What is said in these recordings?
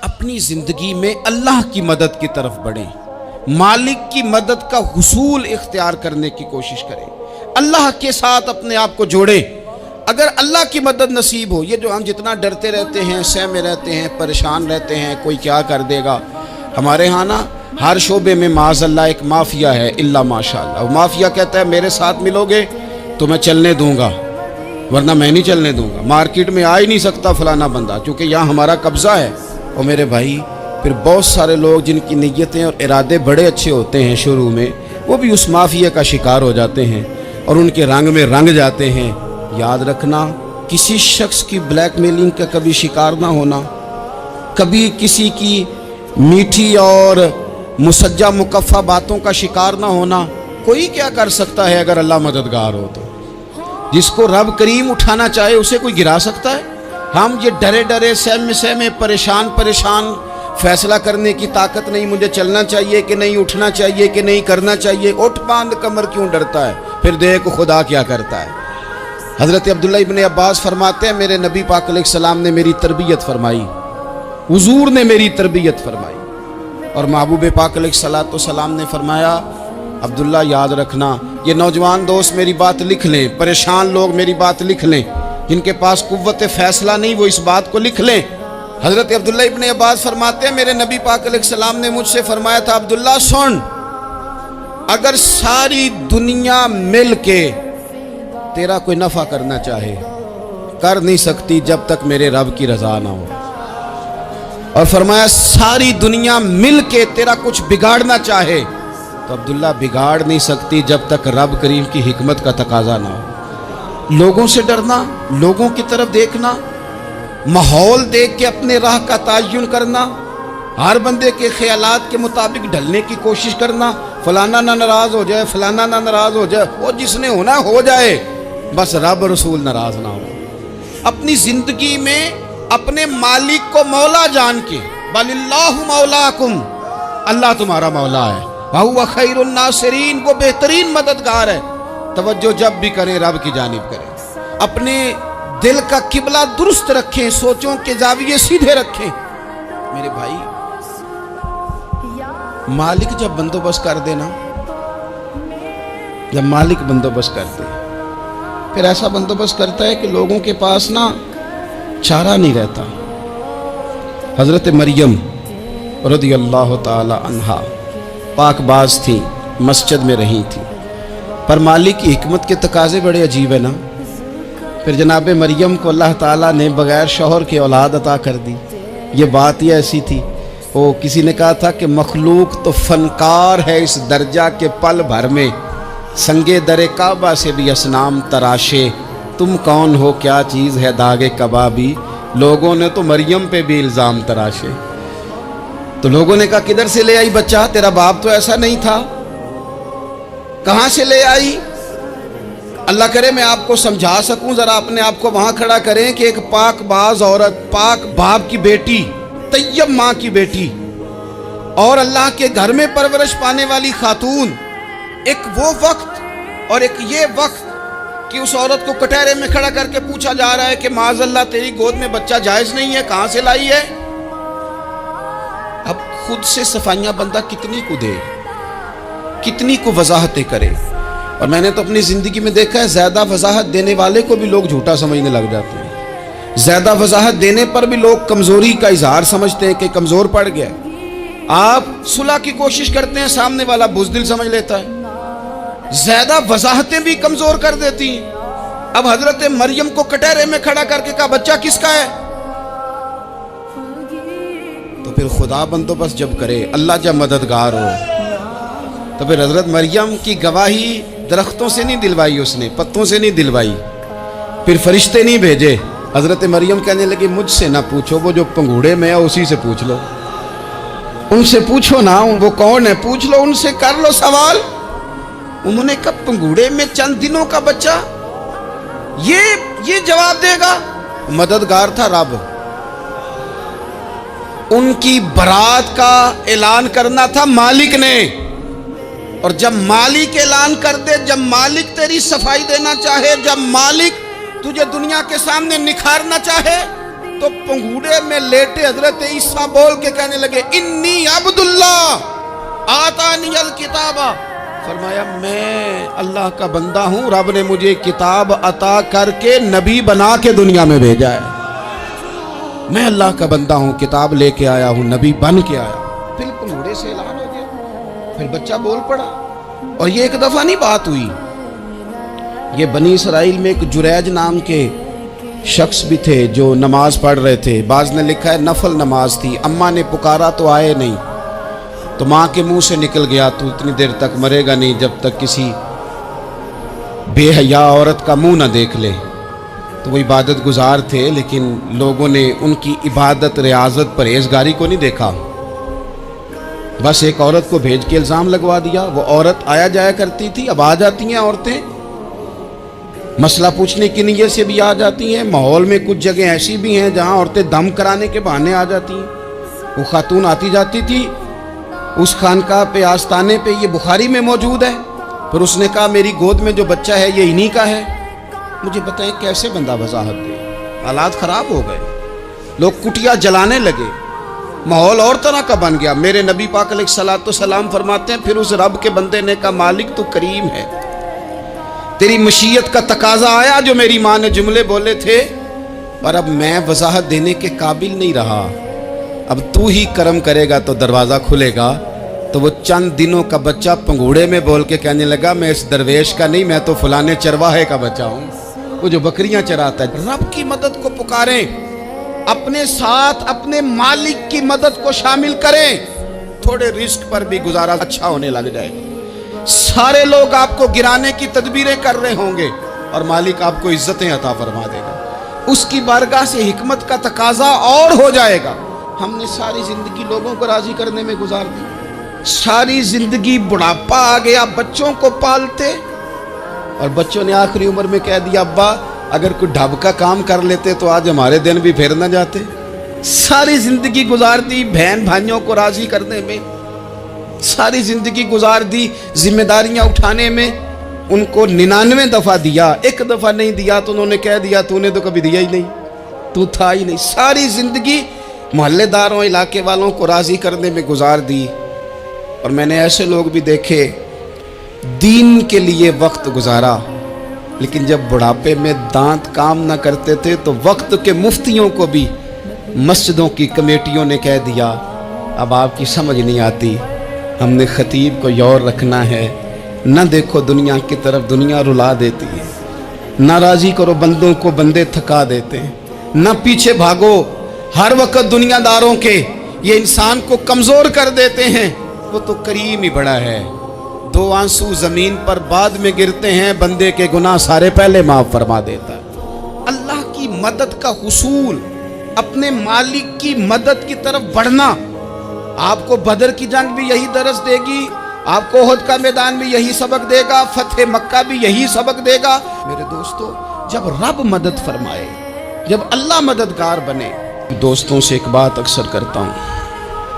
اپنی زندگی میں اللہ کی مدد کی طرف بڑھیں، مالک کی مدد کا حصول اختیار کرنے کی کوشش کریں، اللہ کے ساتھ اپنے آپ کو جوڑیں۔ اگر اللہ کی مدد نصیب ہو، یہ جو ہم جتنا ڈرتے رہتے ہیں، سہمے رہتے ہیں، پریشان رہتے ہیں کوئی کیا کر دے گا، ہمارے ہاں نا ہر شعبے میں معاذ اللہ ایک مافیا ہے، الا ماشاء اللہ۔ وہ مافیا کہتا ہے میرے ساتھ ملو گے تو میں چلنے دوں گا، ورنہ میں نہیں چلنے دوں گا، مارکیٹ میں آ ہی نہیں سکتا فلانا بندہ، کیونکہ یہاں ہمارا قبضہ ہے۔ اور میرے بھائی پھر بہت سارے لوگ جن کی نیتیں اور ارادے بڑے اچھے ہوتے ہیں شروع میں، وہ بھی اس مافیا کا شکار ہو جاتے ہیں اور ان کے رنگ میں رنگ جاتے ہیں۔ یاد رکھنا، کسی شخص کی بلیک میلنگ کا کبھی شکار نہ ہونا، کبھی کسی کی میٹھی اور مسجع مکفہ باتوں کا شکار نہ ہونا۔ کوئی کیا کر سکتا ہے اگر اللہ مددگار ہو تو؟ جس کو رب کریم اٹھانا چاہے اسے کوئی گرا سکتا ہے؟ ہم یہ ڈرے ڈرے سہمے پریشان فیصلہ کرنے کی طاقت نہیں، مجھے چلنا چاہیے کہ نہیں، اٹھنا چاہیے کہ نہیں، کرنا چاہیے، اٹھ باندھ کمر کیوں ڈرتا ہے؟ پھر دیکھ خدا کیا کرتا ہے۔ حضرت عبداللہ ابن عباس فرماتے ہیں میرے نبی پاک علیہ السلام نے میری تربیت فرمائی، حضور نے میری تربیت فرمائی، اور محبوب پاک علیہ السلام نے فرمایا عبداللہ یاد رکھنا، یہ نوجوان دوست میری بات لکھ لیں، پریشان لوگ میری بات لکھ لیں، جن کے پاس قوت فیصلہ نہیں وہ اس بات کو لکھ لیں۔ حضرت عبداللہ ابن عباس فرماتے ہیں میرے نبی پاک علیہ السلام نے مجھ سے فرمایا تھا عبداللہ سن، اگر ساری دنیا مل کے تیرا کوئی نفع کرنا چاہے کر نہیں سکتی جب تک میرے رب کی رضا نہ ہو، اور فرمایا ساری دنیا مل کے تیرا کچھ بگاڑنا چاہے تو عبداللہ بگاڑ نہیں سکتی جب تک رب کریم کی حکمت کا تقاضا نہ ہو۔ لوگوں سے ڈرنا، لوگوں کی طرف دیکھنا، ماحول دیکھ کے اپنے راہ کا تعین کرنا، ہر بندے کے خیالات کے مطابق ڈھلنے کی کوشش کرنا، فلانا نہ ناراض ہو جائے، فلانا نہ ناراض ہو جائے، وہ جس نے ہونا ہو جائے، بس رب رسول ناراض نہ ہو۔ اپنی زندگی میں اپنے مالک کو مولا جان کے، بل اللہ مولاکم، اللہ تمہارا مولا ہے، وَهُوَ خَيْرُ النَّاصِرِينَ، وہ بہترین مددگار ہے۔ توجہ جب بھی کریں رب کی جانب کریں، اپنے دل کا قبلہ درست رکھیں، سوچوں کے زاویے سیدھے رکھیں۔ میرے بھائی مالک جب بندوبست کر دے نا، جب مالک بندوبست کر دے پھر ایسا بندوبست کرتا ہے کہ لوگوں کے پاس نا چارہ نہیں رہتا۔ حضرت مریم رضی اللہ تعالی عنہا پاک باز تھی، مسجد میں رہی تھی، پر مالک کی حکمت کے تقاضے بڑے عجیب ہے نا۔ پھر جناب مریم کو اللہ تعالیٰ نے بغیر شوہر کے اولاد عطا کر دی۔ یہ بات ہی ایسی تھی، وہ کسی نے کہا تھا کہ مخلوق تو فنکار ہے اس درجہ کے پل بھر میں، سنگے در کعبہ سے بھی اصنام تراشے، تم کون ہو کیا چیز ہے داغے کبابی، لوگوں نے تو مریم پہ بھی الزام تراشے۔ تو لوگوں نے کہا کدھر سے لے آئی بچہ، تیرا باپ تو ایسا نہیں تھا، کہاں سے لے آئی؟ اللہ کرے میں آپ کو سمجھا سکوں، ذرا اپنے آپ کو وہاں کھڑا کریں کہ ایک پاک باز عورت، پاک باپ کی بیٹی، طیب ماں کی بیٹی، اور اللہ کے گھر میں پرورش پانے والی خاتون، ایک وہ وقت اور ایک یہ وقت کہ اس عورت کو کٹہرے میں کھڑا کر کے پوچھا جا رہا ہے کہ معاذ اللہ تیری گود میں بچہ جائز نہیں ہے، کہاں سے لائی ہے؟ اب خود سے صفائیاں بندہ کتنی کو دے، کتنی کو وضاحتیں کرے۔ اور میں نے تو اپنی زندگی میں دیکھا ہے زیادہ وضاحت دینے والے کو بھی لوگ جھوٹا سمجھنے لگ جاتے ہیں، زیادہ وضاحت دینے پر بھی لوگ کمزوری کا اظہار سمجھتے ہیں کہ کمزور پڑ گیا۔ آپ صلح کی کوشش کرتے ہیں، سامنے والا بزدل سمجھ لیتا ہے، زیادہ وضاحتیں بھی کمزور کر دیتی ہیں۔ اب حضرت مریم کو کٹہرے میں کھڑا کر کے کہا بچہ کس کا ہے؟ تو پھر خدا بندوبست جب کرے، اللہ جب مددگار ہو، تو پھر حضرت مریم کی گواہی درختوں سے نہیں دلوائی، اس نے پتوں سے نہیں دلوائی، پھر فرشتے نہیں بھیجے۔ حضرت مریم کہنے لگی مجھ سے نہ پوچھو، وہ جو پنگوڑے میں ہے اسی سے پوچھ لو، ان سے پوچھو نا وہ کون ہے، پوچھ لو ان سے، کر لو سوال۔ انہوں نے کہا پنگوڑے میں چند دنوں کا بچہ، یہ جواب دے گا؟ مددگار تھا رب، ان کی برات کا اعلان کرنا تھا مالک نے، اور جب مالک اعلان کر دے، جب مالک تیری صفائی دینا چاہے، جب مالک تجھے دنیا کے سامنے نکھارنا چاہے، तो पंगूड़े में लेटे हजरत ईसा बोल के कहने लगे, इन्नी अब्दुल्लाह आतानी अल किताबा। फरमाया मैं अल्लाह का बंदा हूं, रब ने मुझे किताब अता करके नबी बना के दुनिया में भेजा है। मैं अल्लाह का बंदा हूं, किताब लेके आया हूं, नबी बन के आया। फिर पंगूड़े से ऐलान हो गया, फिर बच्चा बोल पड़ा। और ये एक दफा नहीं बात हुई, ये बनी इसराइल में एक जुरैज नाम के शख्स भी थे जो नमाज पढ़ रहे थे। बाज ने लिखा है नफल नमाज थी, अम्मा ने पुकारा तो आए नहीं, तो माँ के मुंह से निकल गया, तू इतनी देर तक मरेगा नहीं जब तक किसी बेहया औरत का मुंह ना देख ले। तो वो इबादत गुजार थे, लेकिन लोगों ने उनकी इबादत, रियाजत, परहेजगारी को नहीं देखा। बस एक औरत को भेज के इल्ज़ाम लगवा दिया। वो औरत आया जाया करती थी, अब आ जाती हैं औरतें, मसला पूछने की नीयत से भी आ जाती हैं। माहौल में कुछ जगह ऐसी भी हैं जहां औरतें दम कराने के बहाने आ जाती हैं। वो खातून आती जाती थी, उस खानकाह पे, आस्ताने पे, ये बुखारी में मौजूद है। फिर उसने कहा मेरी गोद में जो बच्चा है ये इन्हीं का है। मुझे बताएं कैसे बंदा वजाहत दे। हालात ख़राब हो गए, लोग कुटिया जलाने लगे, माहौल और तरह का बन गया। मेरे नबी पाक अलैहिस्सलाम फरमाते हैं, फिर उस रब के बंदे ने कहा मालिक तू करीम है, तेरी मशीयत का तकाजा आया जो मेरी माँ ने जुमले बोले थे, पर अब मैं वजाहत देने के काबिल नहीं रहा। अब तू ही करम करेगा तो दरवाज़ा खुलेगा। तो वो चंद दिनों का बच्चा पंगूड़े में बोल के कहने लगा मैं इस दरवेश का नहीं, मैं तो फलाने चरवाहे का बच्चा हूँ, वो जो बकरियां चराता है। रब की मदद को पुकारें, अपने साथ अपने मालिक की मदद को शामिल करें, थोड़े रिस्क पर भी गुजारा अच्छा होने लग जाए। सारे लोग आपको गिराने की तदबीरें कर रहे होंगे और मालिक आपको इज्जतें अता फरमा देगा। उसकी बारगाह से हिकमत का तकाजा और हो जाएगा। हमने सारी जिंदगी लोगों को राजी करने में गुजार दी, सारी जिंदगी बुढ़ापा आ गया बच्चों को पालते, और बच्चों ने आखिरी उम्र में कह दिया अब्बा अगर कोई ढब का काम कर लेते तो आज हमारे दिन भी फिर न जाते। सारी जिंदगी गुजार दी बहन भाइयों को राजी करने में, सारी जिंदगी गुजार दी जिम्मेदारियां उठाने में। उनको 99 दफा दिया, एक दफा नहीं दिया तो उन्होंने कह दिया तूने तो कभी दिया ही नहीं, तू था ही नहीं। सारी जिंदगी मोहल्लेदारों, इलाके वालों को राजी करने में गुजार दी। और मैंने ऐसे लोग भी देखे दीन के लिए वक्त गुजारा, लेकिन जब बुढ़ापे में दांत काम न करते थे तो वक्त के मुफ्तियों को भी मस्जिदों की कमेटियों ने कह दिया अब आपकी समझ नहीं आती, हमने खतीब को यौर रखना है, न देखो दुनिया की तरफ, दुनिया रुला देती है, न राजी करो बंदों को, बंदे थका देते हैं, न पीछे भागो हर वक्त दुनियादारों के, ये इंसान को कमज़ोर कर देते हैं। वो तो करीम ही बड़ा है, 2 आंसू ज़मीन पर बाद में गिरते हैं, बंदे के गुनाह सारे पहले माफ़ फरमा देता है। अल्लाह की मदद का हुसूल, अपने मालिक की मदद की तरफ बढ़ना। आपको बदर की जंग भी यही दरस देगी, आपको उहद का मैदान भी यही सबक देगा, फतेह मक्का भी यही सबक देगा। मेरे दोस्तों, जब रब मदद फरमाए, जब अल्लाह मददगार बने। दोस्तों से एक बात अक्सर करता हूँ,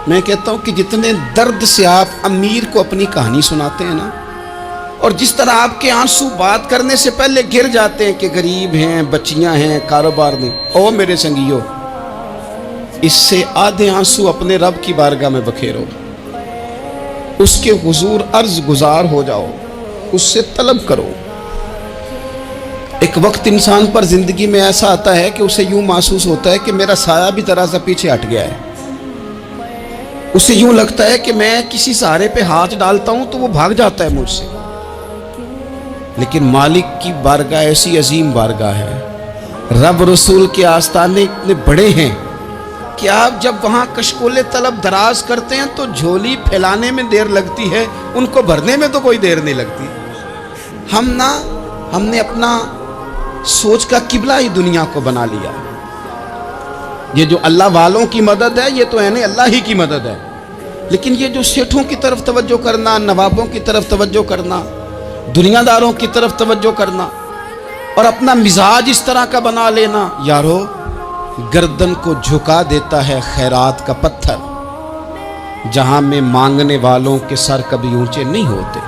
मैं कहता हूँ कि जितने दर्द से आप अमीर को अपनी कहानी सुनाते हैं ना, और जिस तरह आपके आंसू बात करने से पहले गिर जाते हैं कि गरीब हैं, बच्चियां हैं, कारोबार नहीं, ओ मेरे संगियों, इससे आधे आंसू अपने रब की बारगाह में बखेरो, उसके हुजूर अर्ज गुजार हो जाओ, उससे तलब करो। एक वक्त इंसान पर जिंदगी में ऐसा आता है कि उसे यूं महसूस होता है कि मेरा साया भी तरह से पीछे हट गया है। उसे यूं लगता है कि मैं किसी सहारे पे हाथ डालता हूं तो वो भाग जाता है मुझसे। लेकिन मालिक की बारगाह ऐसी अजीम बारगाह है, रब रसूल के आस्ताने इतने बड़े हैं कि आप जब वहां कशकोले तलब दराज करते हैं तो झोली फैलाने में देर लगती है, उनको भरने में तो कोई देर नहीं लगती। हमने अपना सोच का किबला ही दुनिया को बना लिया। ये जो अल्लाह वालों की मदद है ये तो है नहीं, अल्लाह ही की मदद है। लेकिन ये जो सेठों की तरफ तवज्जो करना, नवाबों की तरफ तवज्जो करना, दुनियादारों की तरफ तवज्जो करना और अपना मिजाज इस तरह का बना लेना, यारो गर्दन को झुका देता है खैरात का पत्थर, जहां में मांगने वालों के सर कभी ऊंचे नहीं होते।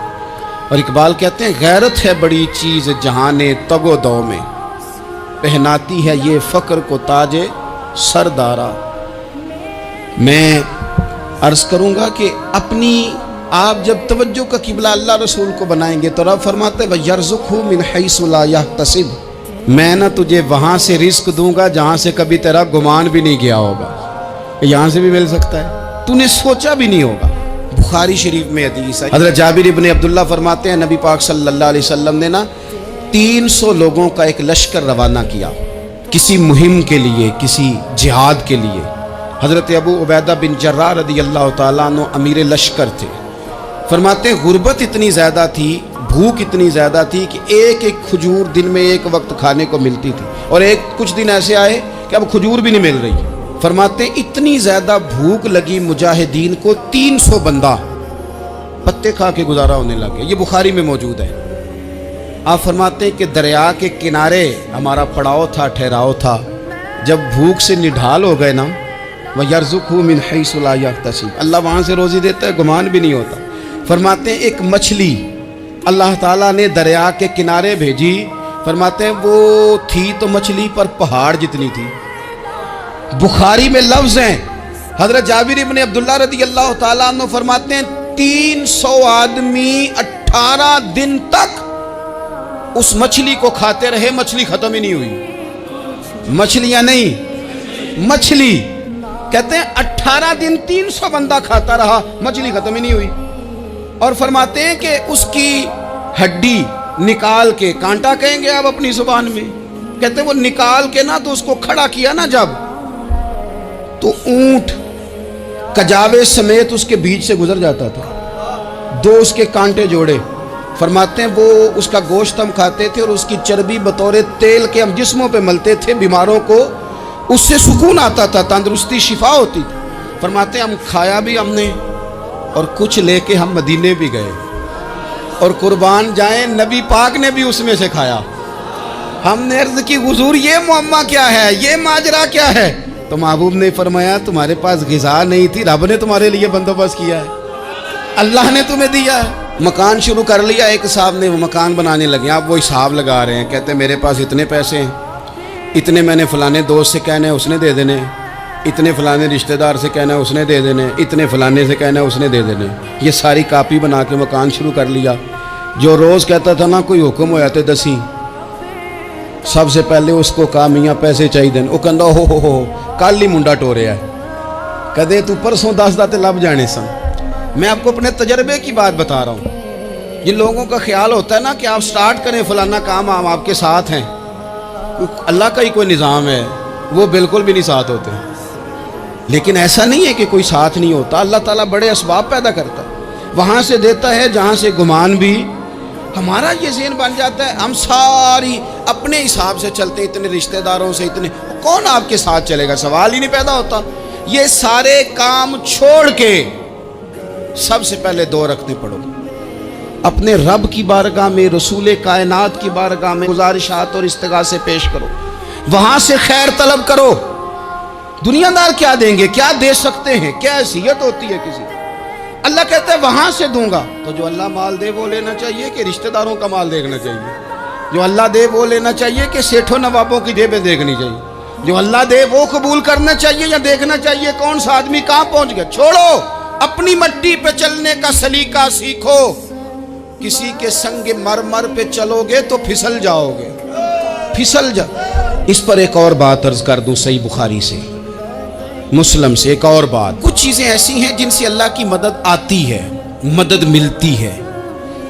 और इकबाल कहते हैं गैरत है बड़ी चीज़ जहाने तगो दो में, पहनाती है ये फ़क्र को ताजे सरदारा। मैं अर्ज करूंगा कि अपनी आप जब तवज्जो का किबला अल्लाह रसूल को बनाएंगे तो रब फरमाते हैं वयरज़ुक़हु मिन हैसु ला यहतसिब, मैं ना तुझे वहाँ से रिस्क दूंगा जहाँ से कभी तेरा गुमान भी नहीं गया होगा। यहाँ से भी मिल सकता है, तूने सोचा भी नहीं होगा। बुखारी शरीफ में हदीस है, हज़रत जाबिर इब्न अब्दुल्लाह फरमाते हैं नबी पाक सल्लल्लाहु अलैहि वसल्लम ने ना 300 लोगों का एक लश्कर रवाना किया किसी मुहिम के लिए, किसी जिहाद के लिए। हज़रत अबू उबैदा बिन जर्राह रदियल्लाहु ताला अन्हु अमीर लश्कर थे। फरमाते हैं गुर्बत इतनी ज़्यादा थी, भूख इतनी ज़्यादा थी कि एक एक खजूर दिन में एक वक्त खाने को मिलती थी, और कुछ दिन ऐसे आए कि अब खजूर भी नहीं मिल रही। फरमाते इतनी ज़्यादा भूख लगी मुजाहिदीन को 300 बंदा पत्ते खा के गुजारा होने लगे। ये बुखारी में मौजूद है। आप फरमाते हैं कि दरिया के किनारे हमारा पड़ाव था, ठहराव था। जब भूख से निढाल हो गए ना, वयरज़ुक़हु मिन हैसु ला यहतसिब, अल्लाह वहाँ से रोज़ी देता है, गुमान भी नहीं होता। फरमाते हैं एक मछली अल्लाह ताला ने दरिया के किनारे भेजी। फरमाते हैं वो थी तो मछली पर पहाड़ जितनी थी। बुखारी में लफ्ज हैं, हजरत जाबिर इब्न अब्दुल्लाह रदियल्लाहु ताला अन्हु फरमाते हैं 300 आदमी 18 दिन तक उस मछली को खाते रहे, मछली खत्म ही नहीं हुई। मछलियां नहीं, मछली। कहते हैं 18 दिन 300 बंदा खाता रहा, मछली खत्म ही नहीं हुई। और फरमाते हैं कि उसकी हड्डी निकाल के, कांटा कहेंगे आप अपनी जुबान में, कहते हैं वो निकाल के ना तो उसको खड़ा किया ना जब, तो ऊंट कजावे समेत उसके बीच से गुजर जाता था। 2 उसके कांटे जोड़े। फरमाते हैं वो उसका गोश्त हम खाते थे और उसकी चर्बी बतौर तेल के हम जिस्मों पे मलते थे, बीमारों को उससे सुकून आता था, तंदुरुस्ती शिफा होती थी। फरमाते हैं हम खाया भी हमने और कुछ लेके हम मदीने भी गए, और कुर्बान जाए नबी पाक ने भी उसमें से खाया। हमने अर्ज की हुजूर ये मुअम्मा क्या है, ये माजरा क्या है? तो महबूब ने फरमाया तुम्हारे पास ग़िज़ा नहीं थी, रब ने तुम्हारे लिए बंदोबस्त किया है, अल्लाह ने तुम्हें दिया है। मकान शुरू कर लिया, एक साहब ने वो मकान बनाने लगे, आप वो हिसाब लगा रहे हैं, कहते हैं मेरे पास इतने पैसे हैं, इतने मैंने फलाने दोस्त से कहना है उसने दे देने, इतने फलाने रिश्तेदार से कहना है उसने दे देने, इतने फलाने से कहना है उसने दे देने। ये सारी कापी बना के मकान शुरू कर लिया। जो रोज़ कहता था ना कोई हुक्म होया तो दसी, सबसे पहले उसको कहा मियाँ पैसे चाहिए। वो कहता हो कल ही मुंडा टोरिया है, कदे तू परसों 10 दाते लब जाने सन। मैं आपको अपने तजर्बे की बात बता रहा हूँ। जिन लोगों का ख्याल होता है ना कि आप स्टार्ट करें फलाना काम, हम आपके साथ हैं, अल्लाह का ही कोई निज़ाम है, वो बिल्कुल भी नहीं साथ होते। लेकिन ऐसा नहीं है कि कोई साथ नहीं होता, अल्लाह ताला बड़े असबाब पैदा करता है, वहाँ से देता है जहाँ से गुमान भी। हमारा ये ज़हन बन जाता है, हम सारी अपने हिसाब से चलते, इतने रिश्तेदारों से, इतने कौन आपके साथ चलेगा, सवाल ही नहीं पैदा होता। ये सारे काम छोड़ के सबसे पहले 2 रखने पड़ो, अपने रब की बारगाह में, रसूल कायनात की बारगाह में गुजारिशात और इस्तिगासे पेश करो, वहाँ से खैर तलब करो। दुनियादार क्या देंगे, क्या दे सकते हैं, क्या हैसियत होती है किसी। अल्लाह कहता है वहाँ से दूंगा। तो जो अल्लाह माल दे वो लेना चाहिए कि रिश्तेदारों का माल देखना चाहिए? जो अल्लाह दे वो लेना चाहिए कि सेठों नवाबों की जेबें देखनी चाहिए? जो अल्लाह दे वो कबूल करना चाहिए या देखना चाहिए कौन सा आदमी कहाँ पहुँच गया? छोड़ो, अपनी मट्टी पे चलने का सलीका सीखो। किसी के संग मरमर पे चलोगे तो फिसल जाओगे, फिसल जा। इस पर एक और बात अर्ज कर दूं, सही बुखारी से, मुस्लिम से एक और बात। कुछ चीज़ें ऐसी हैं जिनसे अल्लाह की मदद आती है, मदद मिलती है।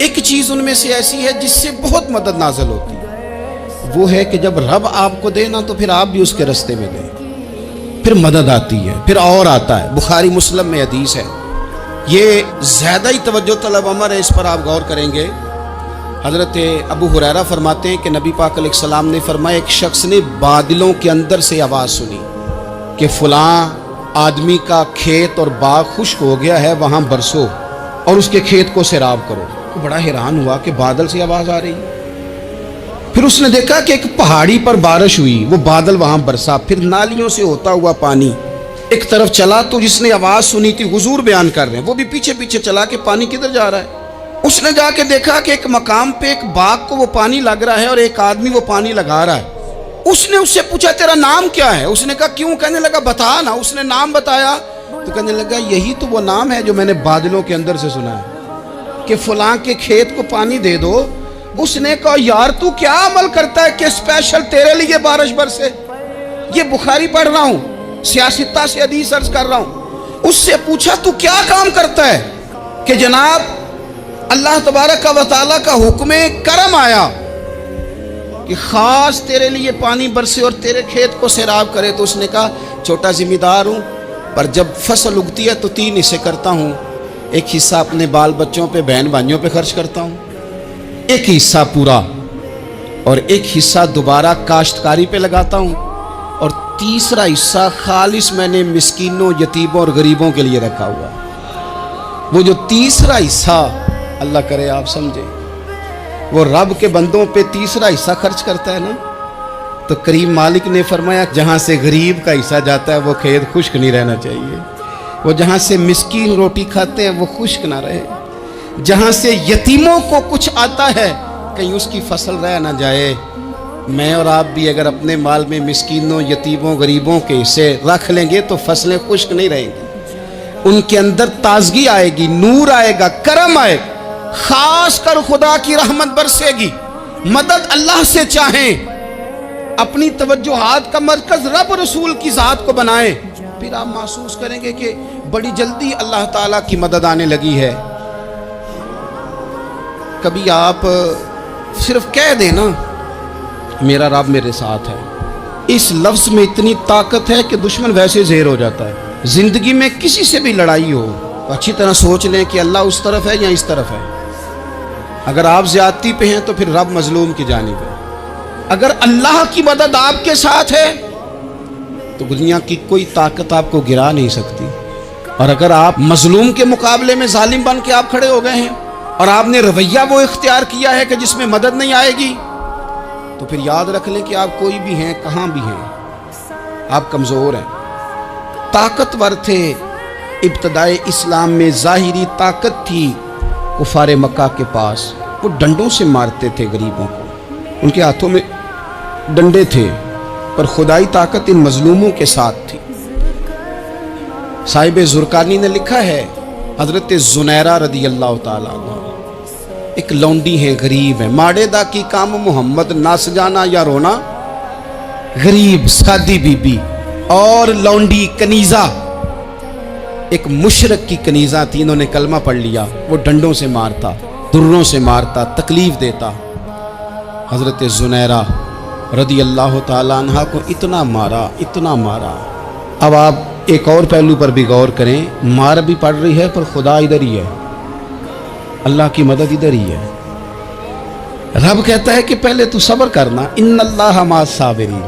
एक चीज़ उनमें से ऐसी है जिससे बहुत मदद नाज़िल होती है, वो है कि जब रब आपको दे ना तो फिर आप भी उसके रास्ते में दें, फिर मदद आती है, फिर और आता है। बुखारी मुस्लिम में हदीस है, ये ज़्यादा ही तवज्जो तलब अमर है, इस पर आप गौर करेंगे। हज़रत अबू हुरैरा फरमाते हैं कि नबी पाक अलैहिस्सलाम ने फरमाया एक शख्स ने बादलों के अंदर से आवाज़ सुनी कि फ़लाँ आदमी का खेत और बाग खुश्क हो गया है, वहाँ बरसो और उसके खेत को सैराब करो। तो बड़ा हैरान हुआ कि बादल से आवाज़ आ रही है। फिर उसने देखा कि एक पहाड़ी पर बारिश हुई, वो बादल वहाँ बरसा, फिर नालियों से होता हुआ पानी एक तरफ चला। तो जिसने आवाज़ सुनी थी, हुजूर बयान कर रहे हैं, वो भी पीछे पीछे चला कि पानी किधर जा रहा है। उसने जाके देखा कि एक मकाम पे एक बाग को वो पानी लग रहा है और एक आदमी वो पानी लगा रहा है। اس نے اس سے پوچھا تیرا نام کیا ہے؟ اس نے کہا کیوں؟ کہنے لگا بتا نا۔ اس نے نام بتایا تو کہنے لگا یہی تو وہ نام ہے جو میں نے بادلوں کے اندر سے سنا ہے کہ فلاں کے کھیت کو پانی دے دو۔ اس نے کہا یار تو کیا عمل کرتا ہے کہ اسپیشل تیرے لیے بارش برسے؟ یہ بخاری پڑھ رہا ہوں، سیاستہ سے حدیث عرض کر رہا ہوں۔ اس سے پوچھا تو کیا کام کرتا ہے کہ جناب اللہ تبارک و تعالیٰ کا حکم کرم آیا کہ خاص تیرے لیے پانی برسے اور تیرے کھیت کو سیراب کرے؟ تو اس نے کہا چھوٹا ذمہ دار ہوں، پر جب فصل اگتی ہے تو 3 حصے کرتا ہوں۔ ایک حصہ اپنے بال بچوں پہ، بہن بھائیوں پہ خرچ کرتا ہوں، ایک حصہ پورا، اور ایک حصہ دوبارہ کاشتکاری پہ لگاتا ہوں، اور تیسرا حصہ خالص میں نے مسکینوں، یتیموں اور غریبوں کے لیے رکھا ہوا۔ وہ جو تیسرا حصہ، اللہ کرے آپ سمجھیں، وہ رب کے بندوں پہ تیسرا حصہ خرچ کرتا ہے نا، تو کریم مالک نے فرمایا جہاں سے غریب کا حصہ جاتا ہے وہ کھیت خشک نہیں رہنا چاہیے، وہ جہاں سے مسکین روٹی کھاتے ہیں وہ خشک نہ رہے، جہاں سے یتیموں کو کچھ آتا ہے کہیں اس کی فصل رہ نہ جائے۔ میں اور آپ بھی اگر اپنے مال میں مسکینوں، یتیموں، غریبوں کے حصے رکھ لیں گے تو فصلیں خشک نہیں رہیں گی، ان کے اندر تازگی آئے گی، نور آئے گا، کرم آئے گا، خاص کر خدا کی رحمت برسے گی۔ مدد اللہ سے چاہیں، اپنی توجہات کا مرکز رب رسول کی ذات کو بنائیں، پھر آپ محسوس کریں گے کہ بڑی جلدی اللہ تعالیٰ کی مدد آنے لگی ہے۔ کبھی آپ صرف کہہ دیں نا میرا رب میرے ساتھ ہے، اس لفظ میں اتنی طاقت ہے کہ دشمن ویسے زہر ہو جاتا ہے۔ زندگی میں کسی سے بھی لڑائی ہو تو اچھی طرح سوچ لیں کہ اللہ اس طرف ہے یا اس طرف ہے۔ اگر آپ زیادتی پہ ہیں تو پھر رب مظلوم کی جانب ہے۔ اگر اللہ کی مدد آپ کے ساتھ ہے تو دنیا کی کوئی طاقت آپ کو گرا نہیں سکتی، اور اگر آپ مظلوم کے مقابلے میں ظالم بن کے آپ کھڑے ہو گئے ہیں اور آپ نے رویہ وہ اختیار کیا ہے کہ جس میں مدد نہیں آئے گی، تو پھر یاد رکھ لیں کہ آپ کوئی بھی ہیں، کہاں بھی ہیں، آپ کمزور ہیں۔ طاقتور تھے ابتدائے اسلام میں، ظاہری طاقت تھی کفار مکہ کے پاس، وہ ڈنڈوں سے مارتے تھے غریبوں کو، ان کے ہاتھوں میں ڈنڈے تھے، پر خدائی طاقت ان مظلوموں کے ساتھ تھی۔ صاحب زرقانی نے لکھا ہے حضرت زنیرہ رضی اللہ تعالیٰ عنہ ایک لونڈی ہیں، غریب ہیں، ماڑے دا کی کام محمد نس جانا یا رونا، غریب سادی بی بی اور لونڈی کنیزہ، ایک مشرک کی کنیزہ تھی، انہوں نے کلمہ پڑھ لیا، وہ ڈنڈوں سے مارتا، دروں سے مارتا، تکلیف دیتا۔ حضرت زنیرہ رضی اللہ تعالیٰ عنہ کو اتنا مارا، اتنا مارا۔ اب آپ ایک اور پہلو پر بھی غور کریں، مار بھی پڑ رہی ہے پر خدا ادھر ہی ہے، اللہ کی مدد ادھر ہی ہے۔ رب کہتا ہے کہ پہلے تو صبر کرنا، ان اللہ مع الصابرین،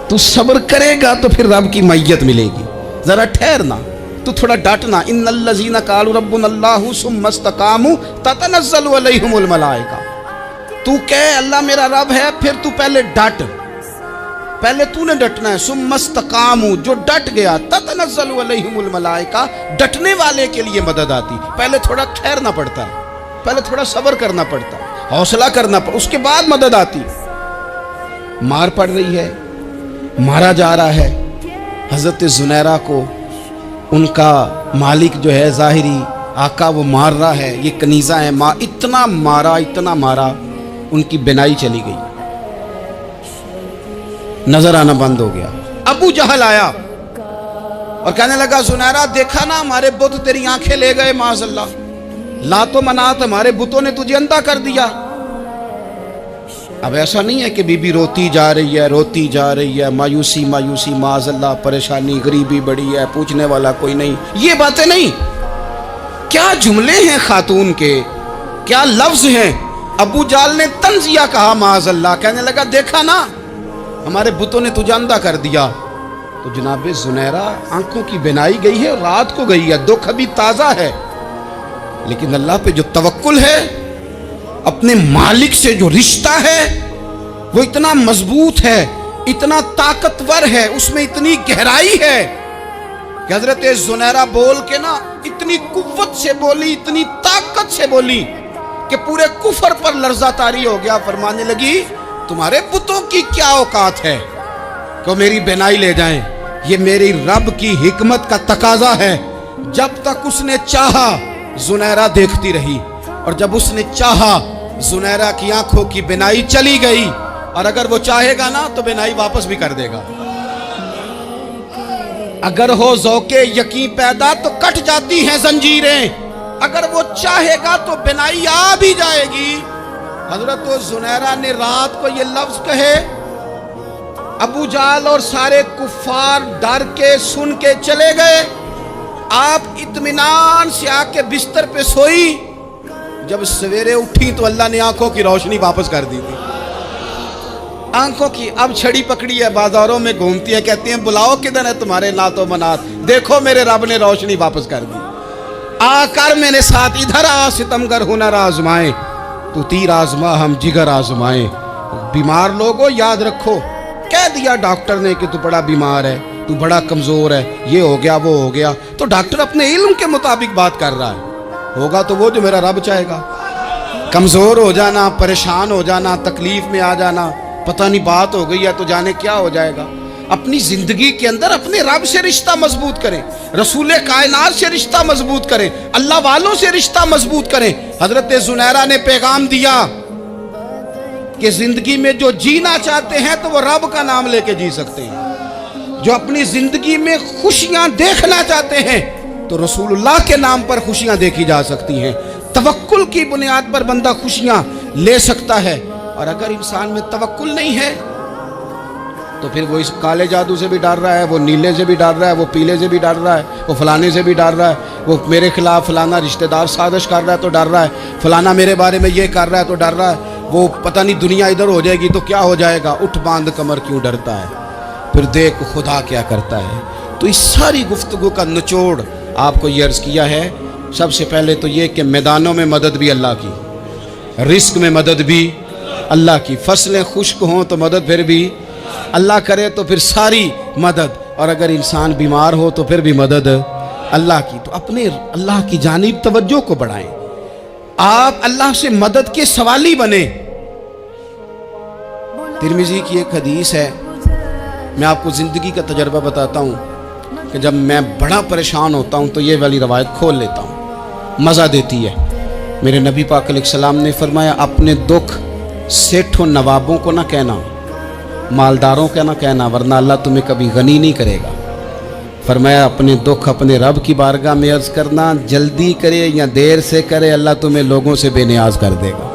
تو صبر کرے گا تو پھر رب کی معیت ملے گی، ذرا ٹھہرنا، تو تھوڑا ڈاٹنا۔ ان الذین قالوا ربنا اللہ ثم استقاموا تتنزل علیہم الملائکہ، تو کہے اللہ میرا رب ہے، پھر تو پہلے ڈٹ، پہلے تو نے ڈٹنا ہے۔ ثم استقاموا، جو ڈٹ گیا، تتنزل علیہم الملائکہ، ڈٹنے والے کے لیے مدد آتی، پہلے تھوڑا ٹھہرنا پڑتا ہے، پہلے تھوڑا صبر کرنا پڑتا ہے، حوصلہ کرنا پڑتا، اس کے بعد مدد آتی۔ مار پڑ رہی ہے، مارا جا رہا ہے حضرت زنیرہ کو، ان کا مالک جو ہے ظاہری آقا وہ مار رہا ہے، یہ کنیزہ ہے، اتنا مارا، اتنا مارا، ان کی بینائی چلی گئی، نظر آنا بند ہو گیا۔ ابو جہل آیا اور کہنے لگا زنیرہ دیکھا نا ہمارے بت تیری آنکھیں لے گئے، معاذ اللہ، لات و منات ہمارے بتوں نے تجھے اندھا کر دیا۔ اب ایسا نہیں ہے کہ بی بی روتی جا رہی ہے، روتی جا رہی ہے، مایوسی مایوسی، معاذ اللہ، پریشانی، غریبی بڑی ہے، پوچھنے والا کوئی نہیں، یہ باتیں نہیں۔ کیا جملے ہیں خاتون کے، کیا لفظ ہیں۔ ابو جال نے تنزیہ کہا، معاذ اللہ، کہنے لگا دیکھا نا ہمارے بتوں نے تجھے اندھا کر دیا۔ تو جناب زنیرہ آنکھوں کی بینائی گئی ہے، رات کو گئی ہے، دکھ ابھی تازہ ہے، لیکن اللہ پہ جو توکل ہے، اپنے مالک سے جو رشتہ ہے وہ اتنا مضبوط ہے، اتنا طاقتور ہے، اس میں اتنی گہرائی ہے کہ حضرت زنیرہ بول کے نا اتنی قوت سے بولی، اتنی طاقت سے بولی کہ پورے کفر پر لرزہ طاری ہو گیا۔ فرمانے لگی तुम्हारे बुतों की क्या औकात है कि मेरी बिनाई ले जाएं? ये मेरी रब की हिकमत का तकाजा है। जब तक उसने चाहा जुनैरा देखती रही, और जब उसने चाहा जुनैरा की आंखों की बिनाई चली गई, और अगर वो चाहेगा ना तो बिनाई वापस भी कर देगा। अगर हो ज़ौक़े यकीन पैदा तो कट जाती हैं जंजीरें, अगर वो चाहेगा तो बिनाई आ भी जाएगी। हजरत जुनैरा ने रात को ये लफ्ज कहे, अबू जाल और सारे कुफ्फार डर के सुन के चले गए। आप इत्मीनान से आके बिस्तर पे सोई। जब सवेरे उठी तो अल्लाह ने आंखों की रोशनी वापस कर दी थी। आंखों की अब छड़ी पकड़ी है, बाजारों में घूमती है, कहती हैं बुलाओ किधर है तुम्हारे नातो मनात। देखो मेरे रब ने रोशनी वापस कर दी। आकर मेरे साथ इधर आ, सितमगर हुनर आजमाए, तू तीर आजमा हम जिगर आजमाए। बीमार लोगों याद रखो, कह दिया डॉक्टर ने कि तू बड़ा बीमार है, तू बड़ा कमजोर है, ये हो गया वो हो गया, तो डॉक्टर अपने इल्म के मुताबिक बात कर रहा है। होगा तो वो जो मेरा रब चाहेगा। कमजोर हो जाना, परेशान हो जाना, तकलीफ में आ जाना, पता नहीं बात हो गई है तो जाने क्या हो जाएगा। अपनी जिंदगी के अंदर अपने रब से रिश्ता मजबूत करें, रसूल कायनात से रिश्ता मजबूत करें, अल्लाह वालों से रिश्ता मजबूत करें। हजरत जुनैरा ने पैगाम दिया कि जिंदगी में जो जीना चाहते हैं तो वो रब का नाम लेके जी सकते हैं। जो अपनी जिंदगी में खुशियां देखना चाहते हैं तो रसूलुल्लाह के नाम पर खुशियां देखी जा सकती हैं। तवक्कुल की बुनियाद पर बंदा खुशियां ले सकता है। और अगर इंसान में तवक्कुल नहीं है तो फिर वो इस काले जादू से भी डर रहा है, वो नीले से भी डर रहा है, वो पीले से भी डर रहा है, वो फलाने से भी डर रहा है, वो मेरे खिलाफ फलाना रिश्तेदार साजिश कर रहा है तो डर रहा है, फलाना मेरे बारे में ये कर रहा है तो डर रहा है, वो पता नहीं दुनिया इधर हो जाएगी तो क्या हो जाएगा। उठ बांध कमर क्यों डरता है, फिर देख खुदा क्या करता है। तो इस सारी गुफ्तगू का निचोड़ आपको ये अर्ज़ किया है। सबसे पहले तो ये कि मैदानों में मदद भी अल्लाह की, रिस्क में मदद भी अल्लाह की, फसलें खुश्क हों तो मदद फिर भी अल्लाह करे, तो फिर सारी मदद, और अगर इंसान बीमार हो तो फिर भी मदद अल्लाह की। तो अपने अल्लाह की जानिब तवज्जो को बढ़ाएं, आप अल्लाह से मदद के सवाली बने। तिरमिज़ी की एक हदीस है, मैं आपको ज़िंदगी का तजर्बा बताता हूँ कि जब मैं बड़ा परेशान होता हूँ तो ये वाली रवायत खोल लेता हूँ, मज़ा देती है। मेरे नबी पाक अलैहिस्सलाम ने फरमाया, अपने दुख सेठों नवाबों को ना कहना, मालदारों का ना कहना, वरना अल्लाह तुम्हें कभी गनी नहीं करेगा। फरमाया अपने दुख अपने रब की बारगाह में अर्ज़ करना, जल्दी करे या देर से करे अल्लाह तुम्हें लोगों से बेनियाज कर देगा।